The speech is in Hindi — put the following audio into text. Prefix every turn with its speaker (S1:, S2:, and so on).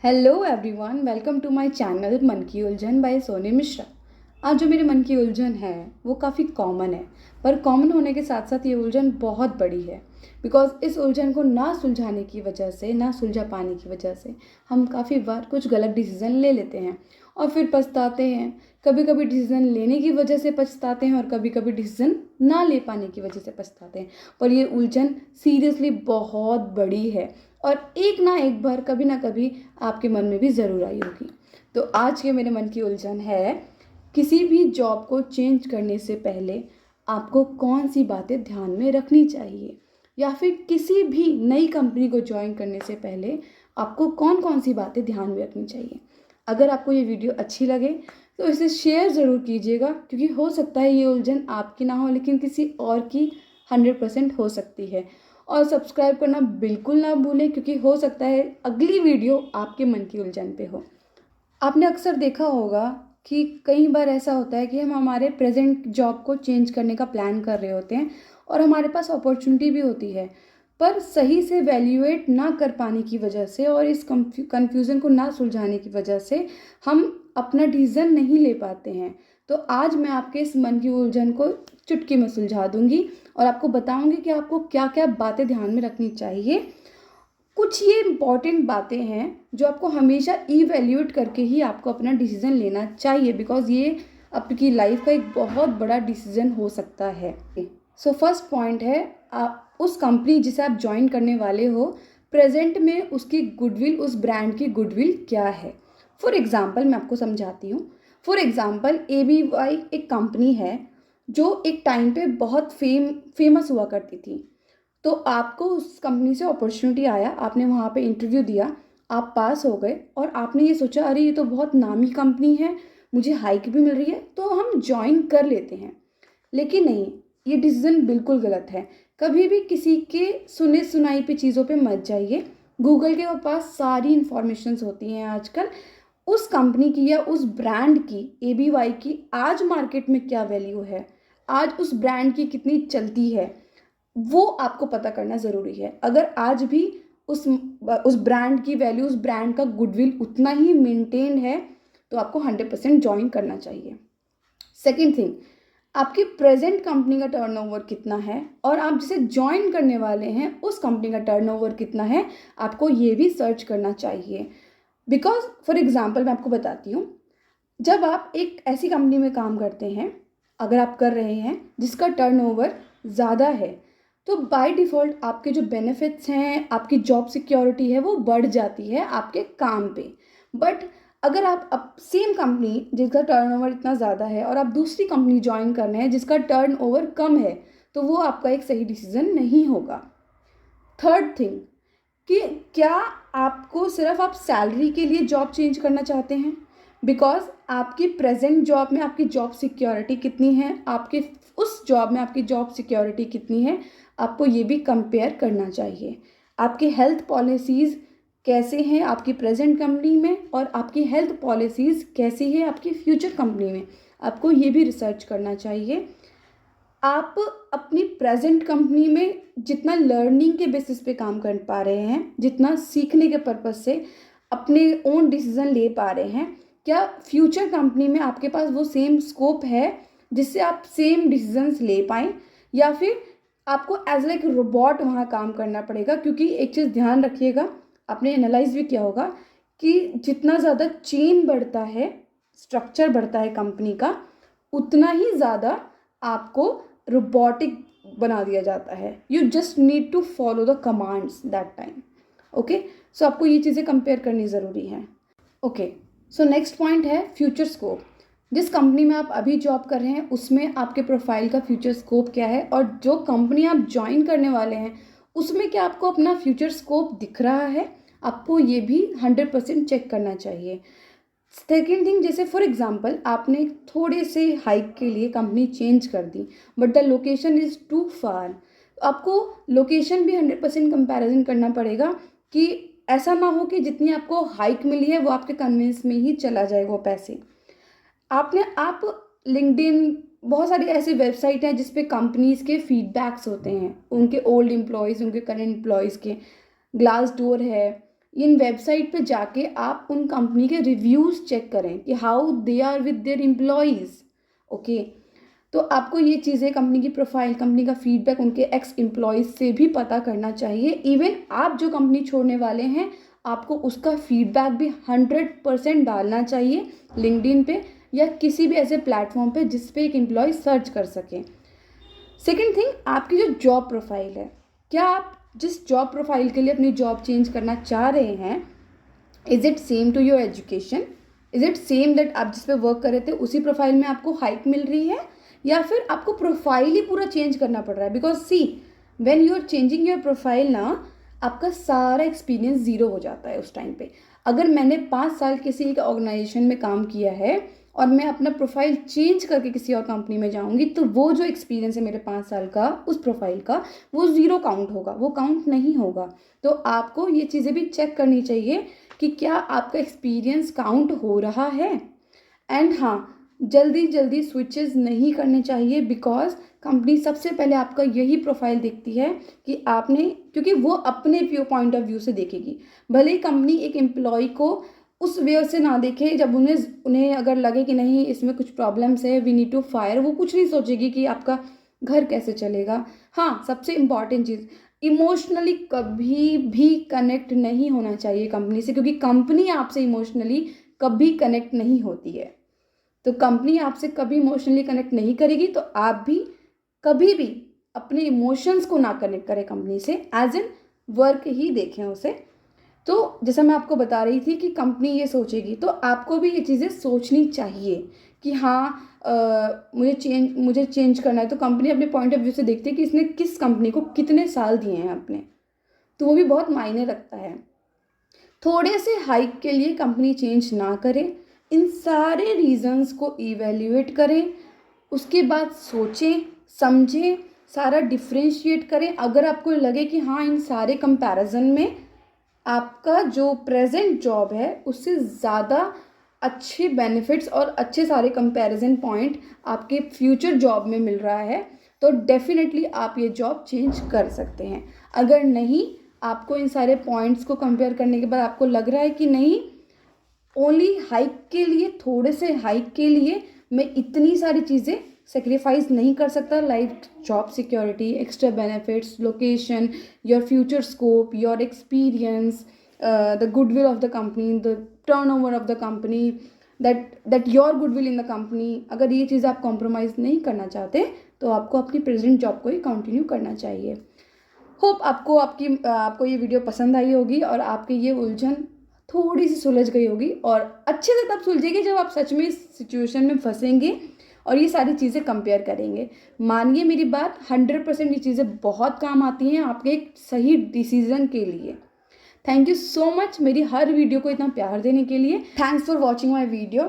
S1: Hello everyone, welcome to my channel मन की उलझन बाय सोनी मिश्रा। आज जो मेरे मन की उलझन है वो काफ़ी कॉमन है, पर कॉमन होने के साथ साथ ये उलझन बहुत बड़ी है। बिकॉज इस उलझन को ना सुलझाने की वजह से, ना सुलझा पाने की वजह से हम काफ़ी बार कुछ गलत डिसीज़न ले लेते हैं और फिर पछताते हैं। कभी कभी डिसीज़न लेने की वजह से पछताते हैं और कभी कभी डिसीज़न ना ले पाने की वजह से पछताते हैं। पर ये उलझन सीरियसली बहुत बड़ी है और एक ना एक बार कभी ना कभी आपके मन में भी ज़रूर आई होगी। तो आज के मेरे मन की उलझन है, किसी भी जॉब को चेंज करने से पहले आपको कौन सी बातें ध्यान में रखनी चाहिए, या फिर किसी भी नई कंपनी को ज्वाइन करने से पहले आपको कौन कौन सी बातें ध्यान में रखनी चाहिए। अगर आपको ये वीडियो अच्छी लगे तो इसे शेयर ज़रूर कीजिएगा, क्योंकि हो सकता है ये उलझन आपकी ना हो लेकिन किसी और की 100% हो सकती है। और सब्सक्राइब करना बिल्कुल ना भूलें, क्योंकि हो सकता है अगली वीडियो आपके मन की उलझन पे हो। आपने अक्सर देखा होगा कि कई बार ऐसा होता है कि हम हमारे प्रेजेंट जॉब को चेंज करने का प्लान कर रहे होते हैं और हमारे पास अपॉर्चुनिटी भी होती है, पर सही से वैल्यूएट ना कर पाने की वजह से और इस कन्फ्यूज़न को ना सुलझाने की वजह से हम अपना डिसीज़न नहीं ले पाते हैं। तो आज मैं आपके इस मन की उलझन को चुटकी में सुलझा दूंगी और आपको बताऊंगी कि आपको क्या क्या बातें ध्यान में रखनी चाहिए। कुछ ये इम्पॉर्टेंट बातें हैं जो आपको हमेशा इवैल्यूएट करके ही आपको अपना डिसीज़न लेना चाहिए, बिकॉज ये आपकी लाइफ का एक बहुत बड़ा डिसीज़न हो सकता है। सो फर्स्ट पॉइंट है, आप उस कंपनी जिसे आप ज्वाइन करने वाले हो प्रेजेंट में उसकी गुडविल, उस ब्रांड की गुडविल क्या है। फॉर एग्ज़ाम्पल मैं आपको समझाती हूँ। फॉर एग्ज़ाम्पल ABY एक कंपनी है जो एक टाइम पे बहुत फेमस हुआ करती थी। तो आपको उस कंपनी से अपॉर्चुनिटी आया, आपने वहाँ पे इंटरव्यू दिया, आप पास हो गए और आपने ये सोचा अरे ये तो बहुत नामी कंपनी है, मुझे हाइक भी मिल रही है तो हम ज्वाइन कर लेते हैं। लेकिन नहीं, ये डिसीज़न बिल्कुल गलत है। कभी भी किसी के सुने सुनाई पे चीज़ों पे मत जाइए। गूगल के पास सारी इन्फॉर्मेशंस होती हैं आजकल। उस कंपनी की या उस ब्रांड की, ABY की आज मार्केट में क्या वैल्यू है, आज उस ब्रांड की कितनी चलती है, वो आपको पता करना ज़रूरी है। अगर आज भी उस ब्रांड की वैल्यू, उस ब्रांड का गुडविल उतना ही मेंटेन है तो आपको 100% ज्वाइन करना चाहिए। सेकंड थिंग, आपकी प्रेजेंट कंपनी का टर्नओवर कितना है और आप जिसे ज्वाइन करने वाले हैं उस कंपनी का टर्नओवर कितना है, आपको ये भी सर्च करना चाहिए। बिकॉज फॉर एग्जाम्पल मैं आपको बताती हूँ, जब आप एक ऐसी कंपनी में काम करते हैं, अगर आप कर रहे हैं जिसका टर्नओवर ज़्यादा है, तो बाय डिफ़ॉल्ट आपके जो बेनिफिट्स हैं, आपकी जॉब सिक्योरिटी है, वो बढ़ जाती है आपके काम पे। बट अगर आप सेम कंपनी जिसका टर्नओवर इतना ज़्यादा है और आप दूसरी कंपनी ज्वाइन कर रहे हैं जिसका टर्नओवर कम है, तो वो आपका एक सही डिसीज़न नहीं होगा। थर्ड थिंग, कि क्या आपको सिर्फ आप सैलरी के लिए जॉब चेंज करना चाहते हैं। बिकॉज आपकी प्रेजेंट जॉब में आपकी जॉब सिक्योरिटी कितनी है, आपके उस जॉब में आपकी जॉब सिक्योरिटी कितनी है, आपको ये भी कंपेयर करना चाहिए। आपकी हेल्थ पॉलिसीज़ कैसे हैं आपकी प्रेजेंट कंपनी में और आपकी हेल्थ पॉलिसीज़ कैसी है आपकी फ्यूचर कंपनी में, आपको ये भी रिसर्च करना चाहिए। आप अपनी प्रेजेंट कंपनी में जितना लर्निंग के बेसिस पे काम कर पा रहे हैं, जितना सीखने के पर्पज़ से अपने ओन डिसीज़न ले पा रहे हैं, क्या फ्यूचर कंपनी में आपके पास वो सेम स्कोप है जिससे आप सेम डिसीजंस ले पाएँ, या फिर आपको एज लाइक रोबोट वहाँ काम करना पड़ेगा। क्योंकि एक चीज़ ध्यान रखिएगा, आपने एनालाइज भी किया होगा कि जितना ज़्यादा चेन बढ़ता है, स्ट्रक्चर बढ़ता है कंपनी का, उतना ही ज़्यादा आपको रोबोटिक बना दिया जाता है। You just need to follow the commands that time. Okay, so आपको ये चीज़ें कंपेयर करनी ज़रूरी है। ओके, सो नेक्स्ट पॉइंट है फ्यूचर स्कोप। जिस कंपनी में आप अभी जॉब कर रहे हैं उसमें आपके प्रोफाइल का फ्यूचर स्कोप क्या है, और जो कंपनी आप ज्वाइन करने वाले हैं उसमें क्या आपको अपना फ्यूचर स्कोप दिख रहा है, आपको ये भी 100% चेक करना चाहिए। सेकेंड थिंग, जैसे फॉर एग्जांपल आपने थोड़े से हाइक के लिए कंपनी चेंज कर दी but the location is too far, आपको लोकेशन भी 100% कंपैरिजन करना पड़ेगा कि ऐसा ना हो कि जितनी आपको हाइक मिली है वो आपके कन्वेंस में ही चला जाए वो पैसे। आप लिंक्डइन, बहुत सारी ऐसी वेबसाइट हैं जिस पे कंपनीज के फीडबैक्स होते हैं, उनके ओल्ड एम्प्लॉयज़, उनके करंट एम्प्लॉयज़ के। ग्लास डोर है, इन वेबसाइट पे जाके आप उन कंपनी के रिव्यूज़ चेक करें कि how they are with their employees. Okay, तो आपको ये चीज़ें कंपनी की प्रोफाइल, कंपनी का फीडबैक उनके एक्स एम्प्लॉयज़ से भी पता करना चाहिए। इवन आप जो कंपनी छोड़ने वाले हैं, आपको उसका फीडबैक भी 100% डालना चाहिए लिंक्डइन पे या किसी भी ऐसे प्लेटफॉर्म पे जिस पे एक एम्प्लॉय सर्च कर सके। सेकेंड थिंग, आपकी जो जॉब प्रोफाइल है, क्या आप जिस जॉब प्रोफाइल के लिए अपनी जॉब चेंज करना चाह रहे हैं, is it same to your education? Is it same that आप जिस पे वर्क कर रहे थे उसी प्रोफाइल में आपको हाइक मिल रही है, या फिर आपको प्रोफाइल ही पूरा चेंज करना पड़ रहा है? Because see, when you are changing your profile ना, आपका सारा एक्सपीरियंस ज़ीरो हो जाता है उस टाइम पे। अगर मैंने 5 साल किसी एक ऑर्गेनाइजेशन में काम किया है और मैं अपना प्रोफाइल चेंज करके किसी और कंपनी में जाऊंगी, तो वो जो एक्सपीरियंस है मेरे 5 साल का उस प्रोफाइल का, वो ज़ीरो काउंट होगा, वो काउंट नहीं होगा। तो आपको ये चीज़ें भी चेक करनी चाहिए कि क्या आपका एक्सपीरियंस काउंट हो रहा है। एंड हाँ, जल्दी जल्दी स्विचेस नहीं करने चाहिए, बिकॉज कंपनी सबसे पहले आपका यही प्रोफाइल देखती है कि आपने, क्योंकि वो अपने व्यू पॉइंट ऑफ व्यू से देखेगी। भले ही कंपनी एक एम्प्लॉय को उस वे से ना देखे, जब उन्हें उन्हें अगर लगे कि नहीं इसमें कुछ प्रॉब्लम्स है, वी नीड टू फायर, वो कुछ नहीं सोचेगी कि आपका घर कैसे चलेगा। हाँ, सबसे इम्पॉर्टेंट चीज़, इमोशनली कभी भी कनेक्ट नहीं होना चाहिए कंपनी से, क्योंकि कंपनी आपसे इमोशनली कभी कनेक्ट नहीं होती है। तो कंपनी आपसे कभी इमोशनली कनेक्ट नहीं करेगी, तो आप भी कभी भी अपने इमोशंस को ना कनेक्ट करें कंपनी से, एज इन वर्क ही देखें उसे। तो जैसा मैं आपको बता रही थी कि कंपनी ये सोचेगी, तो आपको भी ये चीज़ें सोचनी चाहिए कि हाँ, मुझे चेंज करना है। तो कंपनी अपने पॉइंट ऑफ व्यू से देखती है कि इसने किस कंपनी को कितने साल दिए हैं अपने, तो वो भी बहुत मायने रखता है। थोड़े से हाइक के लिए कंपनी चेंज ना करें, इन सारे रीजंस को इवेल्युएट करें, उसके बाद सोचें समझें, सारा डिफ्रेंशिएट करें। अगर आपको लगे कि हाँ, इन सारे कंपैरिजन में आपका जो प्रेजेंट जॉब है उससे ज़्यादा अच्छे बेनिफिट्स और अच्छे सारे कंपैरिजन पॉइंट आपके फ्यूचर जॉब में मिल रहा है, तो डेफिनेटली आप ये जॉब चेंज कर सकते हैं। अगर नहीं, आपको इन सारे पॉइंट्स को कंपेयर करने के बाद आपको लग रहा है कि नहीं, ओनली हाइक के लिए, थोड़े से हाइक के लिए मैं इतनी सारी चीज़ें सेक्रीफाइस नहीं कर सकता, like job security, extra benefits, location, your future scope, your experience, the goodwill of the company, the turnover of the company, that your goodwill in the company. अगर ये चीज़ आप कॉम्प्रोमाइज़ नहीं करना चाहते, तो आपको अपनी प्रेजेंट जॉब को ही कंटिन्यू करना चाहिए। होप आपको ये वीडियो पसंद आई होगी और आपकी ये उलझन थोड़ी सी सुलझ गई होगी, और अच्छे से तब सुलझेगी जब आप सच में इस सिचुएशन में फंसेंगे और ये सारी चीज़ें कंपेयर करेंगे। मानिए मेरी बात, 100% ये चीज़ें बहुत काम आती हैं आपके एक सही डिसीजन के लिए। थैंक यू सो मच मेरी हर वीडियो को इतना प्यार देने के लिए। Thanks for watching my video.